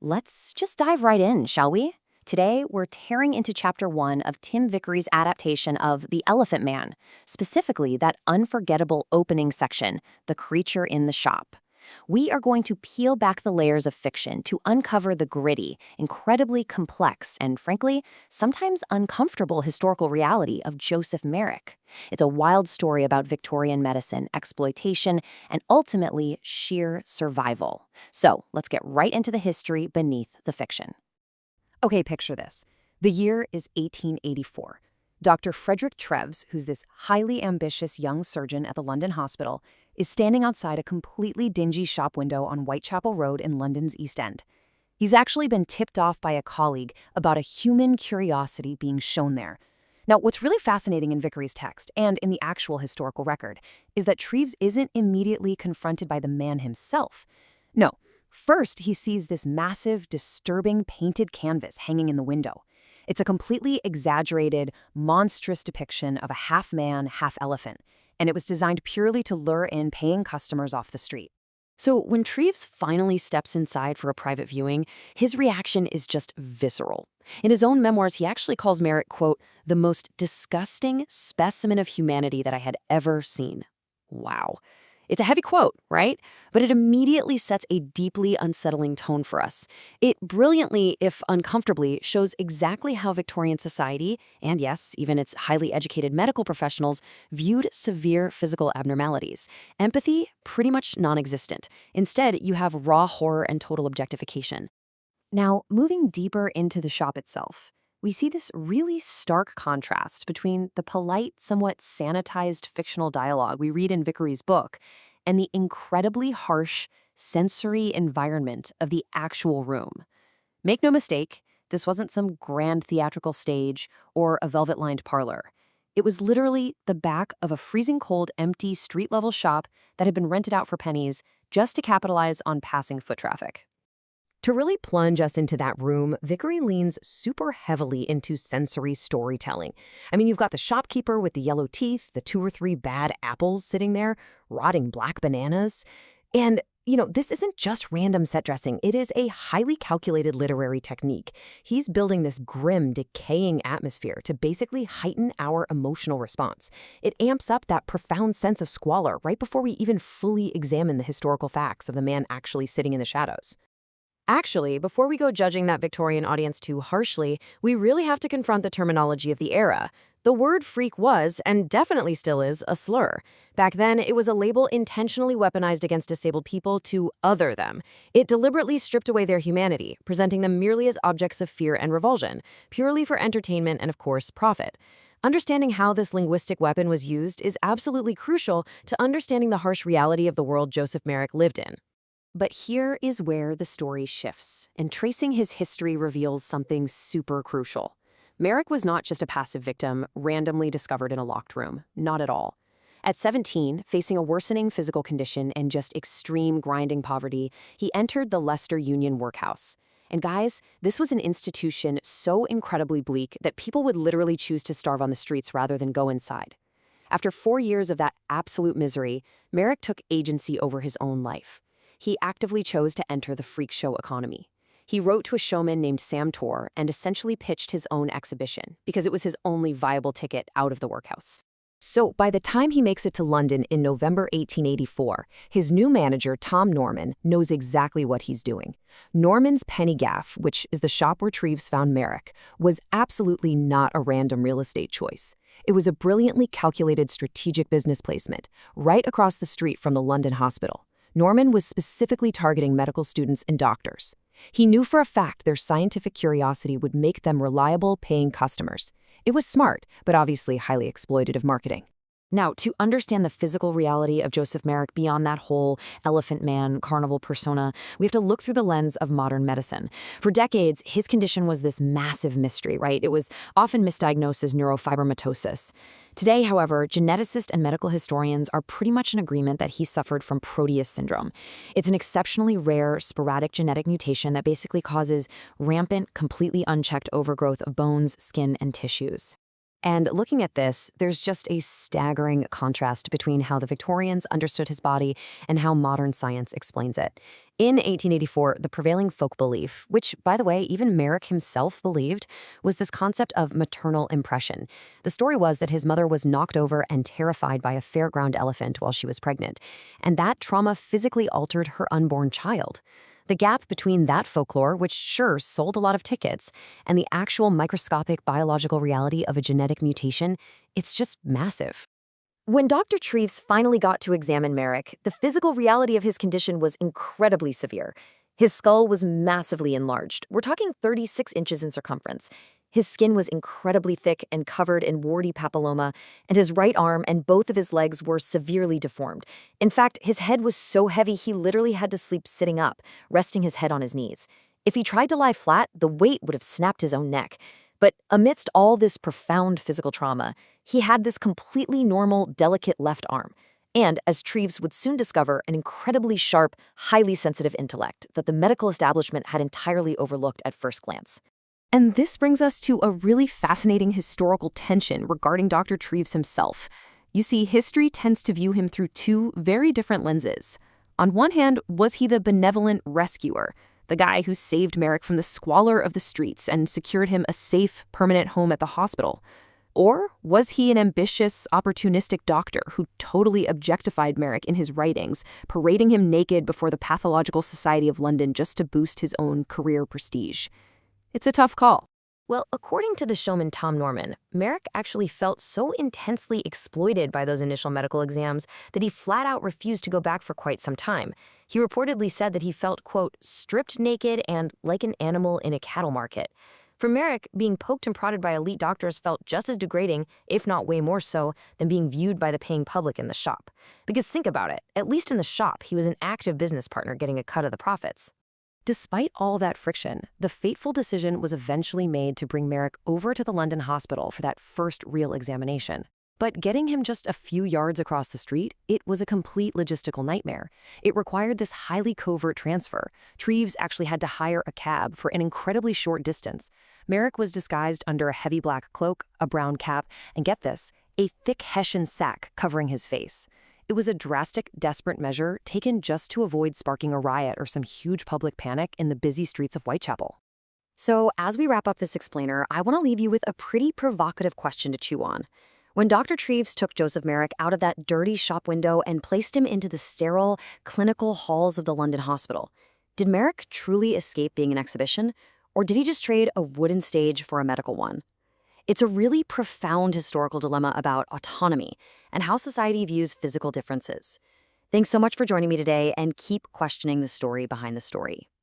Let's just dive right in, shall we? Today, we're tearing into Chapter 1 of Tim Vickery's adaptation of The Elephant Man, specifically that unforgettable opening section, The Creature in the Shop. We are going to peel back the layers of fiction to uncover the gritty, incredibly complex, and frankly, sometimes uncomfortable historical reality of Joseph Merrick. It's a wild story about Victorian medicine, exploitation, and ultimately sheer survival. So let's get right into the history beneath the fiction. Okay, picture this. The year is 1884. Dr. Frederick Treves, who's this highly ambitious young surgeon at the London Hospital, is standing outside a completely dingy shop window on Whitechapel Road in London's East End. He's actually been tipped off by a colleague about a human curiosity being shown there. Now, what's really fascinating in Vickery's text, and in the actual historical record, is that Treves isn't immediately confronted by the man himself. No, first he sees this massive, disturbing painted canvas hanging in the window. It's a completely exaggerated, monstrous depiction of a half-man, half-elephant, and it was designed purely to lure in paying customers off the street. So when Treves finally steps inside for a private viewing, his reaction is just visceral. In his own memoirs, he actually calls Merrick, quote, the most disgusting specimen of humanity that I had ever seen. Wow. It's a heavy quote, right? But it immediately sets a deeply unsettling tone for us. It brilliantly, if uncomfortably, shows exactly how Victorian society, and yes, even its highly educated medical professionals, viewed severe physical abnormalities. Empathy, pretty much non-existent. Instead, you have raw horror and total objectification. Now, moving deeper into the shop itself, we see this really stark contrast between the polite, somewhat sanitized fictional dialogue we read in Vickery's book and the incredibly harsh, sensory environment of the actual room. Make no mistake, this wasn't some grand theatrical stage or a velvet-lined parlor. It was literally the back of a freezing cold, empty, street-level shop that had been rented out for pennies just to capitalize on passing foot traffic. To really plunge us into that room, Vickery leans super heavily into sensory storytelling. I mean, you've got the shopkeeper with the yellow teeth, the 2 or 3 bad apples sitting there, rotting black bananas. And, this isn't just random set dressing. It is a highly calculated literary technique. He's building this grim, decaying atmosphere to basically heighten our emotional response. It amps up that profound sense of squalor right before we even fully examine the historical facts of the man actually sitting in the shadows. Actually, before we go judging that Victorian audience too harshly, we really have to confront the terminology of the era. The word freak was, and definitely still is, a slur. Back then, it was a label intentionally weaponized against disabled people to other them. It deliberately stripped away their humanity, presenting them merely as objects of fear and revulsion, purely for entertainment and, of course, profit. Understanding how this linguistic weapon was used is absolutely crucial to understanding the harsh reality of the world Joseph Merrick lived in. But here is where the story shifts, and tracing his history reveals something super crucial. Merrick was not just a passive victim randomly discovered in a locked room. Not at all. At 17, facing a worsening physical condition and just extreme grinding poverty, he entered the Leicester Union Workhouse. And guys, this was an institution so incredibly bleak that people would literally choose to starve on the streets rather than go inside. After 4 years of that absolute misery, Merrick took agency over his own life. He actively chose to enter the freak show economy. He wrote to a showman named Sam Torr and essentially pitched his own exhibition because it was his only viable ticket out of the workhouse. So by the time he makes it to London in November 1884, his new manager, Tom Norman, knows exactly what he's doing. Norman's Penny Gaff, which is the shop where Treves found Merrick, was absolutely not a random real estate choice. It was a brilliantly calculated strategic business placement, right across the street from the London Hospital. Norman was specifically targeting medical students and doctors. He knew for a fact their scientific curiosity would make them reliable, paying customers. It was smart, but obviously highly exploitative marketing. Now, to understand the physical reality of Joseph Merrick beyond that whole elephant man carnival persona, we have to look through the lens of modern medicine. For decades, his condition was this massive mystery, right? It was often misdiagnosed as neurofibromatosis. Today, however, geneticists and medical historians are pretty much in agreement that he suffered from Proteus syndrome. It's an exceptionally rare, sporadic genetic mutation that basically causes rampant, completely unchecked overgrowth of bones, skin, and tissues. And looking at this, there's just a staggering contrast between how the Victorians understood his body and how modern science explains it. In 1884, the prevailing folk belief, which, by the way, even Merrick himself believed, was this concept of maternal impression. The story was that his mother was knocked over and terrified by a fairground elephant while she was pregnant, and that trauma physically altered her unborn child. The gap between that folklore, which sure sold a lot of tickets, and the actual microscopic biological reality of a genetic mutation, it's just massive. When Dr. Treves finally got to examine Merrick, the physical reality of his condition was incredibly severe. His skull was massively enlarged. We're talking 36 inches in circumference. His skin was incredibly thick and covered in warty papilloma, and his right arm and both of his legs were severely deformed. In fact, his head was so heavy he literally had to sleep sitting up, resting his head on his knees. If he tried to lie flat, the weight would have snapped his own neck. But amidst all this profound physical trauma, he had this completely normal, delicate left arm. And, as Treves would soon discover, an incredibly sharp, highly sensitive intellect that the medical establishment had entirely overlooked at first glance. And this brings us to a really fascinating historical tension regarding Dr. Treves himself. You see, history tends to view him through two very different lenses. On one hand, was he the benevolent rescuer, the guy who saved Merrick from the squalor of the streets and secured him a safe, permanent home at the hospital? Or was he an ambitious, opportunistic doctor who totally objectified Merrick in his writings, parading him naked before the Pathological Society of London just to boost his own career prestige? It's a tough call. Well, according to the showman Tom Norman, Merrick actually felt so intensely exploited by those initial medical exams that he flat out refused to go back for quite some time. He reportedly said that he felt, quote, stripped naked and like an animal in a cattle market. For Merrick, being poked and prodded by elite doctors felt just as degrading, if not way more so, than being viewed by the paying public in the shop. Because think about it, at least in the shop, he was an active business partner getting a cut of the profits. Despite all that friction, the fateful decision was eventually made to bring Merrick over to the London hospital for that first real examination. But getting him just a few yards across the street, it was a complete logistical nightmare. It required this highly covert transfer. Treves actually had to hire a cab for an incredibly short distance. Merrick was disguised under a heavy black cloak, a brown cap, and get this, a thick Hessian sack covering his face. It was a drastic, desperate measure taken just to avoid sparking a riot or some huge public panic in the busy streets of Whitechapel. So, as we wrap up this explainer, I want to leave you with a pretty provocative question to chew on. When Dr. Treves took Joseph Merrick out of that dirty shop window and placed him into the sterile, clinical halls of the London hospital, did Merrick truly escape being an exhibition, or did he just trade a wooden stage for a medical one? It's a really profound historical dilemma about autonomy and how society views physical differences. Thanks so much for joining me today, and keep questioning the story behind the story.